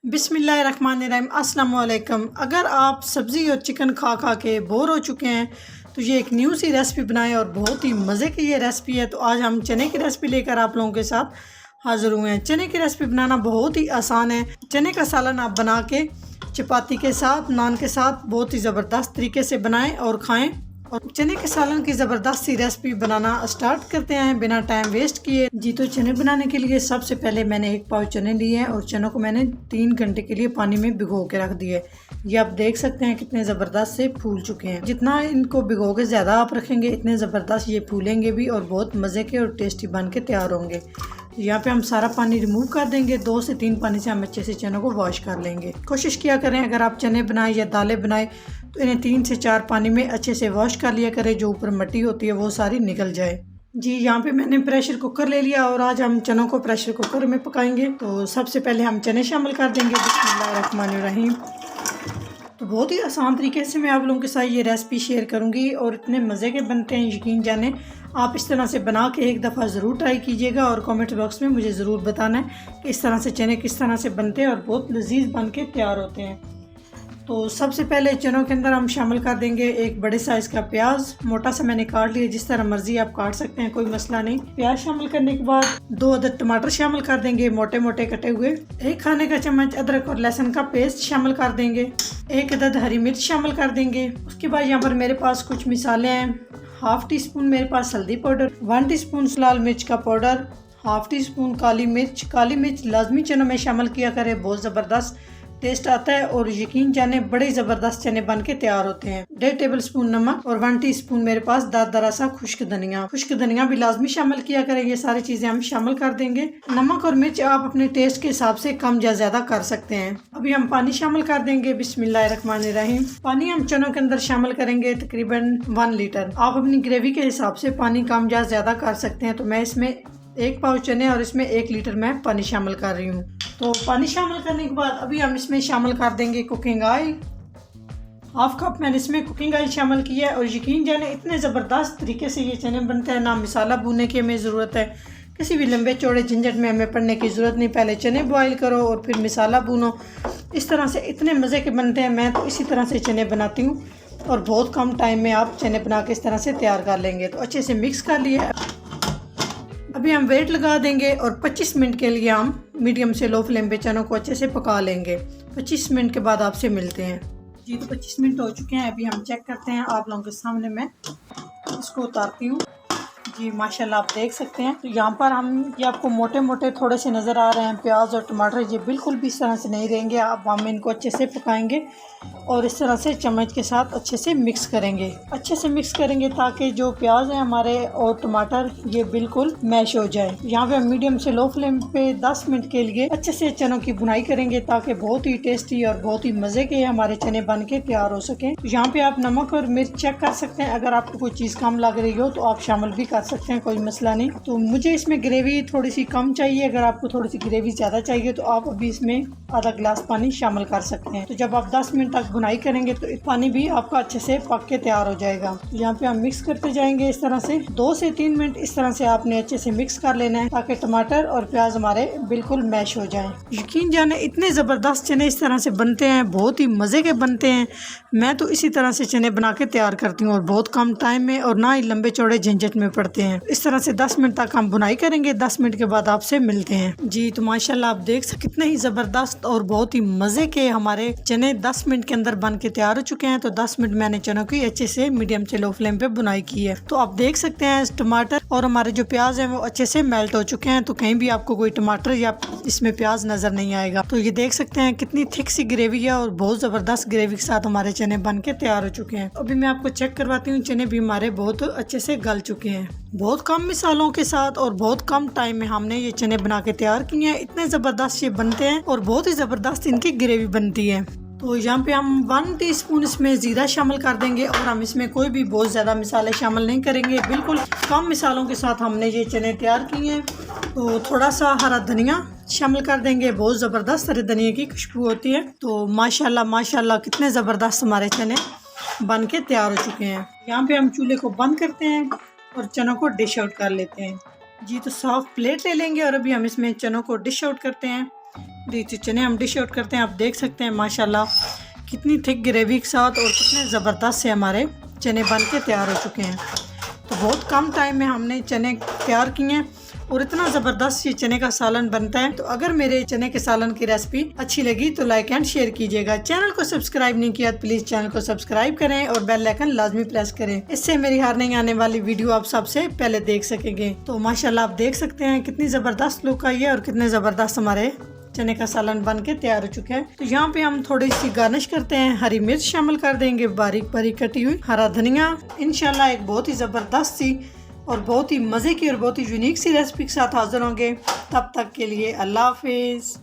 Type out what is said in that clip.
बिस्मिल्लाहिर्रहमानिर्रहीम अस्सलाम वालेकुम। अगर आप सब्ज़ी और चिकन खा खा के बोर हो चुके हैं तो ये एक न्यू सी रेसिपी बनाएं और बहुत ही मज़े की ये रेसिपी है। तो आज हम चने की रेसिपी लेकर आप लोगों के साथ हाज़िर हुए हैं। चने की रेसिपी बनाना बहुत ही आसान है। चने का सालन आप बना के चपाती के साथ, नान के साथ बहुत ही ज़बरदस्त तरीके से बनाएं और खाएं। और चने के सालन की ज़बरदस्त सी रेसिपी बनाना स्टार्ट करते हैं बिना टाइम वेस्ट किए। जी तो चने बनाने के लिए सबसे पहले मैंने एक पाव चने लिए हैं और चनों को मैंने 3 घंटे के लिए पानी में भिगो के रख दिए। ये आप देख सकते हैं कितने ज़बरदस्त से फूल चुके हैं। जितना इनको भिगो के ज़्यादा आप रखेंगे इतने ज़बरदस्त ये फूलेंगे भी और बहुत मज़े के और टेस्टी बन के तैयार होंगे। यहाँ पे हम सारा पानी रिमूव कर देंगे। 2 से 3 पानी से हम अच्छे से चनों को वॉश कर लेंगे। कोशिश किया करें अगर आप चने बनाएं या दालें बनाएं तो इन्हें 3 से 4 पानी में अच्छे से वॉश कर लिया करें, जो ऊपर मिट्टी होती है वो सारी निकल जाए। जी यहाँ पे मैंने प्रेशर कुकर ले लिया और आज हम चनों को प्रेशर कुकर में पकाएंगे। तो सबसे पहले हम चने शामिल कर देंगे। बिस्मिल्लाहिर्रहमानिर्रहीम। तो बहुत ही आसान तरीके से मैं आप लोगों के साथ ये रेसिपी शेयर करूंगी और इतने मज़े के बनते हैं, यकीन जाने। आप इस तरह से बना के एक दफ़ा ज़रूर ट्राई कीजिएगा और कमेंट बॉक्स में मुझे ज़रूर बताना है कि इस तरह से चने किस तरह से बनते हैं और बहुत लजीज बन के तैयार होते हैं। तो सबसे पहले चनों के अंदर हम शामिल कर देंगे एक बड़े साइज़ का प्याज। मोटा सा मैंने काट लिया, जिस तरह मर्जी आप काट सकते हैं, कोई मसला नहीं। प्याज शामिल करने के बाद 2 अदद टमाटर शामिल कर देंगे, मोटे मोटे कटे हुए। 1 खाने का चम्मच अदरक और लहसुन का पेस्ट शामिल कर देंगे। 1 अदद हरी मिर्च शामिल कर देंगे। उसके बाद यहाँ पर मेरे पास कुछ मिसाले हैं। 1/2 टी स्पून मेरे पास हल्दी पाउडर, 1 टी स्पून लाल मिर्च का पाउडर, 1/2 टी स्पून काली मिर्च। काली मिर्च लाजमी चनों में शामिल किया करें, बहुत ज़बरदस्त टेस्ट आता है और यकीन जाने बड़े ज़बरदस्त चने बन के तैयार होते हैं। 1.5 टेबल स्पून नमक और 1 टीस्पून मेरे पास दरदरा सा खुश्क धनिया भी लाजमी शामिल किया करें। ये सारी चीज़ें हम शामिल कर देंगे। नमक और मिर्च आप अपने टेस्ट के हिसाब से कम या ज़्यादा कर सकते हैं। अभी हम पानी शामिल कर देंगे। बिस्मिल्लाहिर्रहमानिर्रहीम। पानी हम चनों के अंदर शामिल करेंगे तकरीबन 1 लीटर। आप अपनी ग्रेवी के हिसाब से पानी कम या ज़्यादा कर सकते हैं। तो मैं इसमें 1 पाव चने और इसमें 1 लीटर मैं पानी शामिल कर रही हूँ। तो पानी शामिल करने के बाद अभी हम इसमें शामिल कर देंगे कुकिंग ऑयल। 1/2 कप मैंने इसमें कुकिंग ऑयल शामिल किया है और यकीन जाने इतने ज़बरदस्त तरीके से ये चने बनते हैं। ना मसाला भूनने की हमें ज़रूरत है, किसी भी लंबे चौड़े झंझट में हमें पड़ने की ज़रूरत नहीं। पहले चने बॉयल करो और फिर मसाला भूनो। इस तरह से इतने मज़े के बनते हैं। मैं तो इसी तरह से चने बनाती हूँ और बहुत कम टाइम में आप चने बना के इस तरह से तैयार कर लेंगे। तो अच्छे से मिक्स कर लिए। अभी हम वेट लगा देंगे और 25 मिनट के लिए हम मीडियम से लो फ्लेम पे चनों को अच्छे से पका लेंगे। 25 मिनट के बाद आपसे मिलते हैं। जी तो 25 मिनट हो चुके हैं। अभी हम चेक करते हैं। आप लोगों के सामने मैं इसको उतारती हूँ। जी माशाल्लाह आप देख सकते हैं। तो यहाँ पर हम ये आपको मोटे मोटे थोड़े से नज़र आ रहे हैं प्याज और टमाटर। ये बिल्कुल भी इस तरह से नहीं रहेंगे। अब हम इनको अच्छे से पकाएंगे और इस तरह से चम्मच के साथ अच्छे से मिक्स करेंगे। अच्छे से मिक्स करेंगे ताकि जो प्याज है हमारे और टमाटर ये बिल्कुल मैश हो जाए। यहाँ पे हम मीडियम से लो फ्लेम पे 10 मिनट के लिए अच्छे से चनों की भुनाई करेंगे ताकि बहुत ही टेस्टी और बहुत ही मज़े के हमारे चने बन के तैयार हो सकें। तो यहाँ पे आप नमक और मिर्च चेक कर सकते हैं। अगर आपको कोई चीज़ कम लग रही हो तो आप शामिल भी कर सकते हैं, कोई मसला नहीं। तो मुझे इसमें ग्रेवी थोड़ी सी कम चाहिए। अगर आपको थोड़ी सी ग्रेवी ज़्यादा चाहिए तो आप अभी इसमें आधा गिलास पानी शामिल कर सकते हैं। तो जब आप 10 मिनट तक भुनाई करेंगे तो पानी भी आपका अच्छे से पक के तैयार हो जाएगा। तो यहाँ पे हम मिक्स करते जाएंगे इस तरह से। 2 से 3 मिनट इस तरह से आपने अच्छे से मिक्स कर लेना है ताकि टमाटर और प्याज हमारे बिल्कुल मैश हो जाएं। यकीन जाने इतने ज़बरदस्त चने इस तरह से बनते हैं, बहुत ही मज़े के बनते हैं। मैं तो इसी तरह से चने बना के तैयार करती हूँ और बहुत कम टाइम में और ना ही लंबे चौड़े झंझट में पड़ते हैं। इस तरह से 10 मिनट तक हम बुनाई करेंगे। 10 मिनट के बाद आपसे मिलते हैं। जी तो माशाल्लाह आप देख सकते कितने ही ज़बरदस्त और बहुत ही मज़े के हमारे चने 10 मिनट के अंदर बन के तैयार हो चुके हैं। तो 10 मिनट मैंने चनों की अच्छे से मीडियम से लो फ्लेम पे बुनाई की है। तो आप देख सकते हैं टमाटर और हमारे जो प्याज हैं वो अच्छे से मेल्ट हो चुके हैं। तो कहीं भी आपको कोई टमाटर या इसमें प्याज नज़र नहीं आएगा। तो ये देख सकते हैं कितनी थिक सी ग्रेवी है और बहुत ज़बरदस्त ग्रेवी के साथ हमारे चने बन के तैयार हो चुके हैं। अभी मैं आपको चेक करवाती हूँ। चने भी हमारे बहुत अच्छे से गल चुके हैं। बहुत कम मिसालों के साथ और बहुत कम टाइम में हमने ये चने बना के तैयार किए हैं। इतने ज़बरदस्त ये बनते हैं और बहुत ही ज़बरदस्त इनकी ग्रेवी बनती है। तो यहाँ पे हम 1 टीस्पून इसमें ज़ीरा शामिल कर देंगे और हम इसमें कोई भी बहुत ज़्यादा मिसाले शामिल नहीं करेंगे। बिल्कुल कम मिसालों के साथ हमने ये चने तैयार किए हैं। तो थोड़ा सा हरा धनिया शामिल कर देंगे। बहुत ज़बरदस्त हरे धनिया की खुशबू होती है। तो माशाल्लाह माशाल्लाह कितने ज़बरदस्त हमारे चने बन के तैयार हो चुके हैं। यहाँ पे हम चूल्हे को बंद करते हैं और चनों को डिश आउट कर लेते हैं। जी तो सॉफ्ट प्लेट ले लेंगे और अभी हम इसमें चनों को डिश आउट करते हैं। देखिए चने हम डिश आउट करते हैं। आप देख सकते हैं माशाल्लाह कितनी थिक ग्रेवी के साथ और कितने ज़बरदस्त से हमारे चने बन के तैयार हो चुके हैं। तो बहुत कम टाइम में हमने चने तैयार किए हैं और इतना ज़बरदस्त ये चने का सालन बनता है। तो अगर मेरे चने के सालन की रेसिपी अच्छी लगी तो लाइक एंड शेयर कीजिएगा। चैनल को सब्सक्राइब नहीं किया तो प्लीज़ चैनल को सब्सक्राइब करें और बेल आइकन लाजमी प्रेस करें। इससे मेरी हर नई आने वाली वीडियो आप सबसे पहले देख सकेंगे। तो माशाल्लाह आप देख सकते हैं कितनी ज़बरदस्त लुक आई है और कितने ज़बरदस्त हमारे चने का सालन बन के तैयार हो चुका है। तो यहाँ पे हम थोड़ी सी गार्निश करते हैं। हरी मिर्च शामिल कर देंगे, बारीक बारीक कटी हुई हरा धनिया। इंशाल्लाह एक बहुत ही ज़बरदस्त सी और बहुत ही मज़े की और बहुत ही यूनिक सी रेसिपी के साथ हाजिर होंगे। तब तक के लिए अल्लाह हाफिज़।